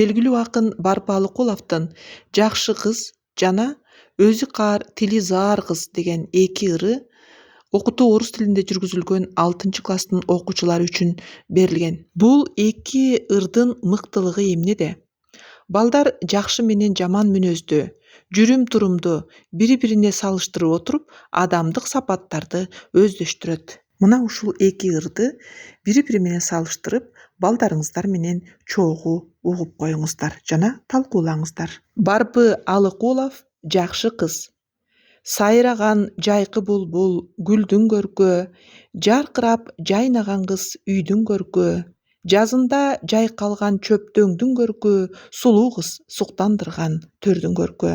Белгилүү акын Барпалы Куловдун «Жакшы кыз» жана «Өзү каар, тили заар кыз» деген эки ыры окутуу орус тилинде жүргүзүлгөн 6-класстын окуучулары үчүн берилген. Бул эки ырдын мыктылыгы эмнеде? Балдар жакшы менен жаман мүнөздү, жүрүм-турумду бири-бирине салыштырып отуруп, адамдык сапаттарды өздөштүрөт. Мына ушул эки ырды бири-бири менен салыштырып, балдарыңыздар менен чогуу угуп коюңуздар жана талкуулаңыздар. Барпы Алыкулов «Жакшы кыз». Сайраган жайкы булбул гүлдүн көркү, жаркырап жайнаган кыз үйдүн көркү, жазында жайкалган чөптөңдүн көркү, сулуу кыз суктандырган төрдүн көркү.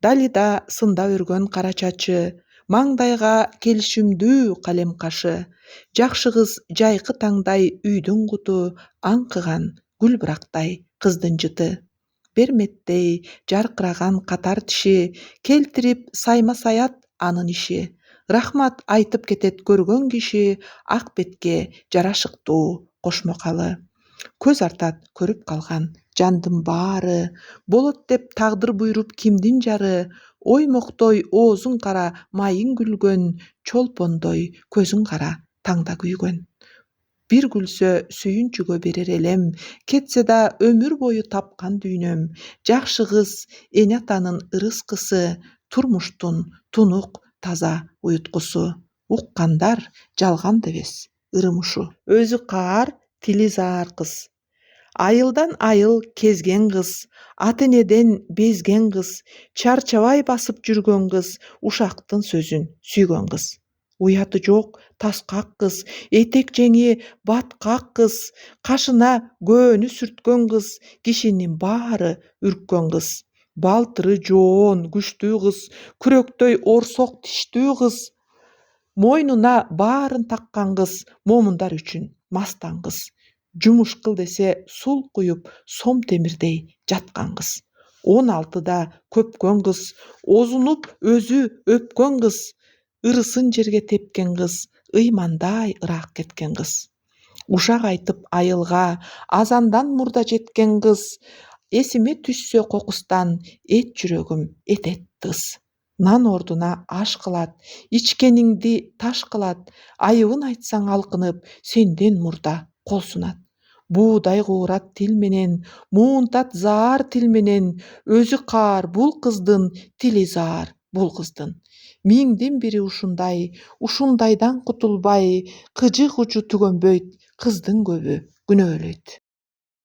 Далида сында өргөн кара чачы, маңдайга келишимдүү калем кашы, жакшы кыз жайкы таңдай үйдүн куту, аңкыган гүлбырактай кыздын жыты. Берметтей жаркыраган катар тиши, келтирип сайма-саят анын иши. Рахмат айтып кетет көргөн киши, ак бетке жарашыктуу кошмокалы. Көз артат көрүп калган жандын баары, болот деп тагдыр буйруп кимдин жары, оймоктой оозуң кара, майың күлгөн, чолпондой көзүң кара, таңда күйгөн. Бир күлсө сүйүнчүгө берер элем, кетсе да өмүр бою тапкан дүйнөм. Жакшы кыз эне атанын ырыскысы, турмуштун тунук таза уюткусу. Уккандар жалган да эмес ырым ушу. Өзү каар, тили заар кыз. Айылдан айыл кезген кыз, ата-энеден безген кыз, чарчабай басып жүргөн кыз, ушактын сөзүн сүйгөн кыз. Уяты жок таскак кыз, этек жеңи баткак кыз, кашына көөнү сүрткөн кыз, кишинин баары үрккөн кыз. Балтыры жоон, күчтүү кыз, күрөктөй орсок тиштүү кыз, мойнуна баарын таккан кыз, момундар үчүн мастан кыз. Жумуш кыл десе сул куюп, сом темирдей жаткан кыз. 16да көпкөн кыз, озунуп өзү өпкөн кыз, ырысын жерге тепкен кыз, ыймандай ыраак кеткен кыз. Ушак айтып айылга, азандан мурда жеткен кыз, эсиме түшсө кокустан, эт жүрөгүм этет тыз. Нан ордуна аш кылат, ичкениңди таш кылат, айыбын айтсаң алкынып, сенден мурда кол сунат. Буудай куурат тил менен, муунтат заар тил менен, өзү каар бул кыздын, тили заар бул кыздын. Миңдин бири ушундайдан кутулбай, кыжык учу түгөнбөйт, кыздын көбү күнөөлөйт.